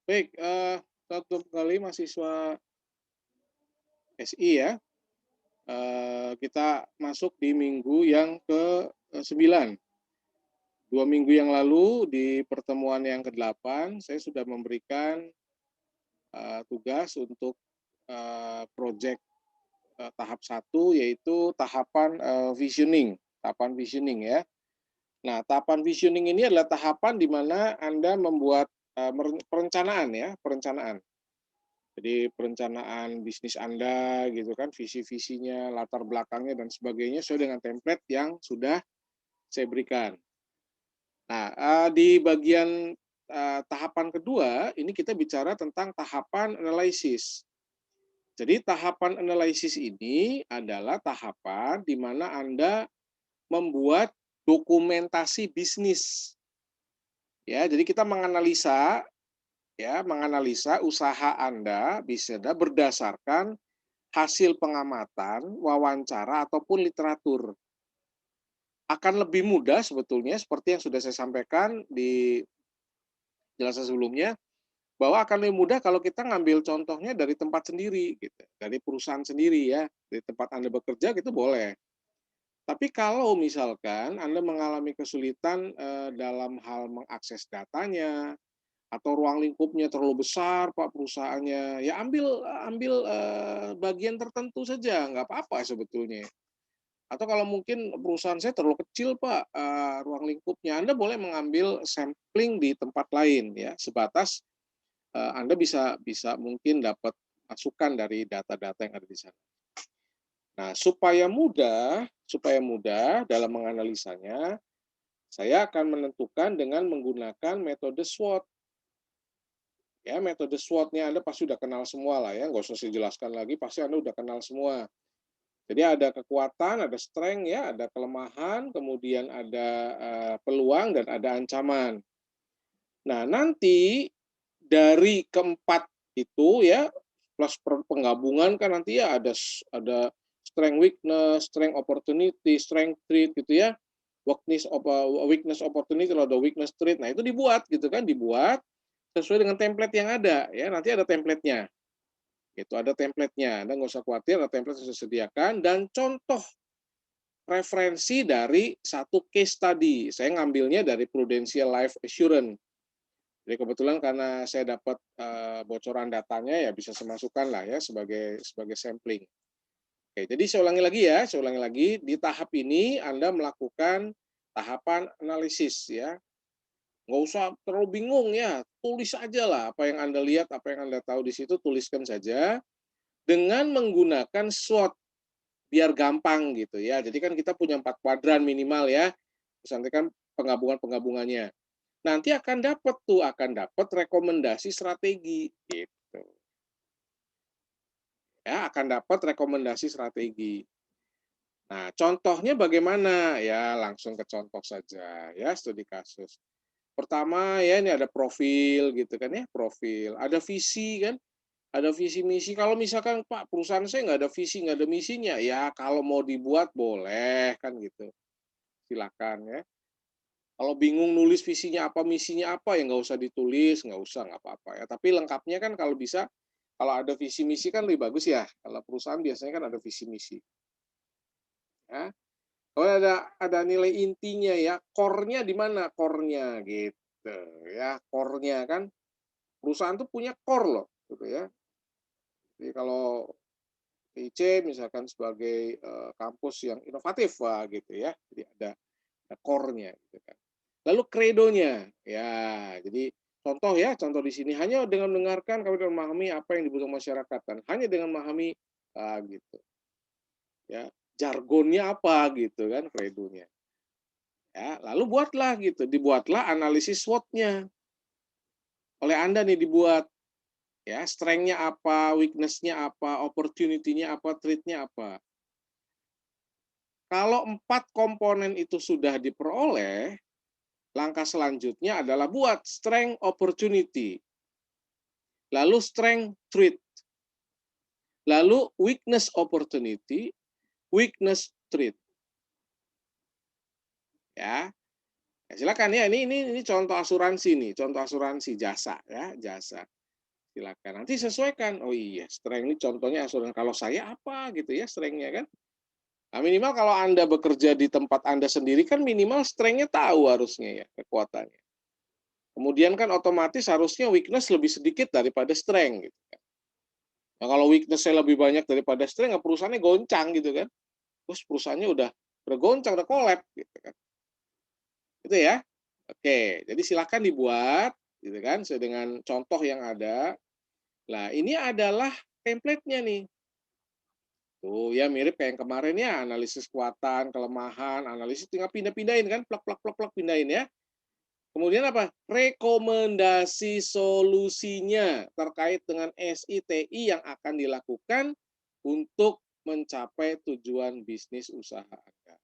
Baik, satu kali mahasiswa SI ya, kita masuk di minggu yang ke-9. 2 minggu yang lalu di pertemuan yang ke-8 saya sudah memberikan, tugas untuk, projek, tahap 1 yaitu tahapan, tahapan visioning ya. Nah, tahapan visioning ini adalah tahapan di mana Anda membuat, perencanaan ya, perencanaan. Jadi perencanaan bisnis Anda gitu kan, visi-visinya, latar belakangnya dan sebagainya sesuai dengan template yang sudah saya berikan. Nah, di bagian, tahapan kedua ini kita bicara tentang tahapan analisis. Jadi tahapan analisis ini adalah tahapan di mana Anda membuat dokumentasi bisnis. Ya, jadi kita menganalisa usaha Anda bisa berdasarkan hasil pengamatan, wawancara, ataupun literatur. Akan lebih mudah sebetulnya seperti yang sudah saya sampaikan di jelasan sebelumnya, bahwa akan lebih mudah kalau kita ngambil contohnya dari tempat sendiri gitu, dari perusahaan sendiri ya, di tempat Anda bekerja gitu boleh. Tapi kalau misalkan Anda mengalami kesulitan, dalam hal mengakses datanya, atau ruang lingkupnya terlalu besar Pak perusahaannya, ya ambil ambil, bagian tertentu saja, nggak apa-apa sebetulnya. Atau kalau mungkin perusahaan saya terlalu kecil Pak, ruang lingkupnya, Anda boleh mengambil sampling di tempat lain ya, sebatas, Anda bisa bisa mungkin dapat masukan dari data-data yang ada di sana. Nah, supaya mudah dalam menganalisanya, saya akan menentukan dengan menggunakan metode SWOT. Ya, metode SWOT-nya Anda pasti udah kenal semua lah ya, nggak usah saya jelaskan lagi, pasti Anda udah kenal semua. Jadi ada kekuatan, ada strength ya, ada kelemahan, kemudian ada peluang dan ada ancaman. Nah, nanti dari keempat itu ya, plus penggabungan kan nanti ya ada strength weakness, strength opportunity, strength threat gitu ya. Weakness opportunity kalau ada weakness threat. Nah, itu dibuat gitu kan, dibuat sesuai dengan template yang ada ya. Nanti ada template-nya. Itu ada template-nya. Anda nggak usah khawatir, ada template yang saya sediakan dan contoh referensi dari satu case study. Saya ngambilnya dari Prudential Life Assurance. Jadi kebetulan karena saya dapat bocoran datanya ya bisa saya masukkan lah ya sebagai sebagai sampling. Oke, jadi saya ulangi lagi di tahap ini Anda melakukan tahapan analisis ya. Nggak usah terlalu bingung ya, tulis aja lah apa yang Anda lihat, apa yang Anda tahu di situ tuliskan saja dengan menggunakan SWOT biar gampang gitu ya. Jadi kan kita punya 4 kuadran minimal ya. Terus nanti kan penggabungan-penggabungannya. Nanti akan dapat rekomendasi strategi gitu. Ya, akan dapat rekomendasi strategi. Nah, contohnya bagaimana? Ya, langsung ke contoh saja ya, studi kasus. Pertama ya ini ada profil gitu kan ya, profil. Ada visi kan, ada visi misi. Kalau misalkan Pak perusahaan saya nggak ada visi, nggak ada misinya, ya kalau mau dibuat boleh kan gitu. Silakan ya. Kalau bingung nulis visinya apa, misinya apa, ya nggak usah ditulis, nggak usah, nggak apa-apa ya. Tapi lengkapnya kan kalau bisa, kalau ada visi misi kan lebih bagus ya. Kalau perusahaan biasanya kan ada visi misi. Ya. Kalau ada nilai intinya ya, core-nya di mana core-nya gitu ya. Core-nya kan perusahaan tuh punya core loh gitu ya. Jadi kalau IC misalkan sebagai kampus yang inovatif wah gitu ya. Jadi ada core-nya gitu kan. Lalu credonya, ya jadi contoh di sini hanya dengan mendengarkan kami dapat memahami apa yang dibutuhkan masyarakat dan hanya dengan memahami gitu ya jargonnya apa gitu kan credonya. Ya, lalu dibuatlah analisis SWOT-nya oleh Anda nih dibuat ya strength-nya apa, weakness-nya apa, opportunity-nya apa, threat-nya apa. Kalau 4 komponen itu sudah diperoleh, langkah selanjutnya adalah buat strength opportunity, lalu strength threat, lalu weakness opportunity, weakness threat. Ya, ya silakan ya ini contoh asuransi nih, contoh asuransi jasa ya, jasa. Silakan. Nanti sesuaikan. Oh iya, strength ini contohnya asuransi. Kalau saya apa gitu ya strength-nya kan? Nah, minimal kalau Anda bekerja di tempat Anda sendiri kan minimal strength-nya tahu harusnya ya, kekuatannya. Kemudian kan otomatis harusnya weakness lebih sedikit daripada strength gitu kan. Nah, kalau weakness-nya lebih banyak daripada strength, perusahaannya goncang gitu kan. Terus perusahaannya udah bergoncang, udah collapse gitu kan. Itu ya. Oke, jadi silakan dibuat gitu kan sesuai dengan contoh yang ada. Nah, ini adalah template-nya nih. Tuh ya mirip kayak yang kemarin ya, analisis kekuatan, kelemahan, analisis tinggal pindah-pindahin kan, plak plak plak plak pindahin ya. Kemudian apa? Rekomendasi solusinya terkait dengan SITI yang akan dilakukan untuk mencapai tujuan bisnis usaha Anda.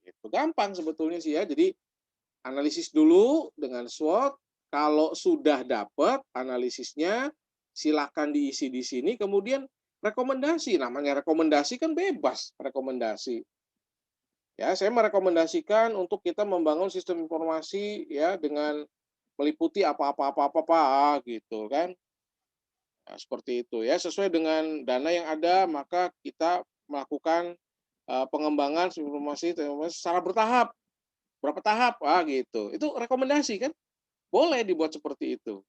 Itu gampang sebetulnya sih ya. Jadi analisis dulu dengan SWOT. Kalau sudah dapat analisisnya, silakan diisi di sini. Kemudian rekomendasi. Namanya rekomendasi kan bebas rekomendasi. Ya, saya merekomendasikan untuk kita membangun sistem informasi ya dengan meliputi apa-apa gitu kan. Nah, seperti itu ya, sesuai dengan dana yang ada maka kita melakukan pengembangan sistem informasi secara bertahap. Berapa tahap? Gitu. Itu rekomendasi kan? Boleh dibuat seperti itu.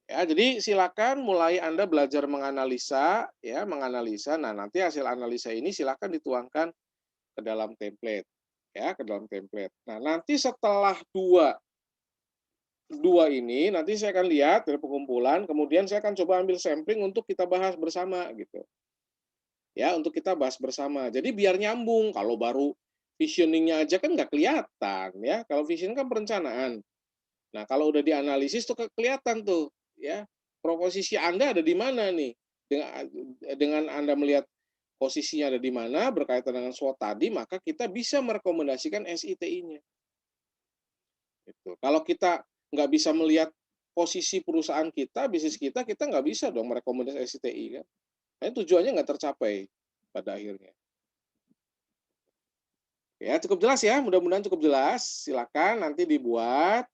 Ya, jadi silakan mulai Anda belajar menganalisa ya, menganalisa. Nah, nanti hasil analisa ini silakan dituangkan ke dalam template ya, ke dalam template. Nah, nanti setelah dua ini nanti saya akan lihat dari pengumpulan, kemudian saya akan coba ambil sampling untuk kita bahas bersama gitu. Ya, untuk kita bahas bersama. Jadi biar nyambung. Kalau baru visioning-nya aja kan nggak kelihatan ya. Kalau vision kan perencanaan. Nah, kalau udah dianalisis tuh kelihatan tuh ya. Proposisi Anda ada di mana nih? Dengan Anda melihat posisinya ada di mana berkaitan dengan SWOT tadi, maka kita bisa merekomendasikan SITI-nya. Gitu. Kalau kita nggak bisa melihat posisi perusahaan kita, bisnis kita nggak bisa dong merekomendasikan SITI kan. Nah, tujuannya nggak tercapai pada akhirnya. Ya, cukup jelas ya, mudah-mudahan cukup jelas. Silakan nanti dibuat.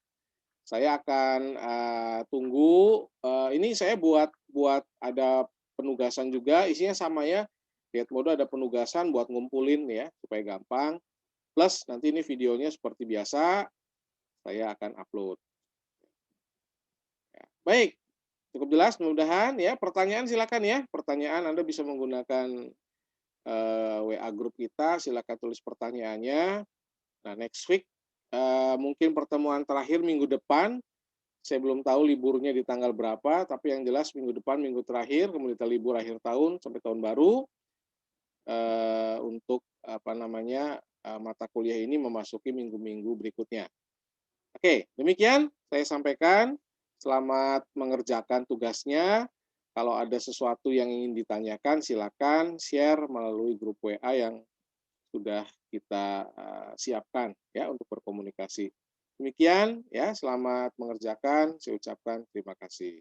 Saya akan tunggu. Ini saya buat buat ada penugasan juga, isinya sama ya. Lihat mode ada penugasan buat ngumpulin ya, supaya gampang. Plus nanti ini videonya seperti biasa, saya akan upload. Ya. Baik, cukup jelas mudah-mudahan ya. Pertanyaan silakan ya. Pertanyaan Anda bisa menggunakan WA grup kita, silakan tulis pertanyaannya. Nah, next week mungkin pertemuan terakhir minggu depan. Saya belum tahu liburnya di tanggal berapa, tapi yang jelas minggu depan, minggu terakhir, kemudian kita libur akhir tahun sampai tahun baru untuk apa namanya mata kuliah ini memasuki minggu-minggu berikutnya. Oke, demikian saya sampaikan. Selamat mengerjakan tugasnya. Kalau ada sesuatu yang ingin ditanyakan, silakan share melalui grup WA yang sudah kita siapkan ya untuk berkomunikasi. Demikian ya, selamat mengerjakan. Saya ucapkan terima kasih.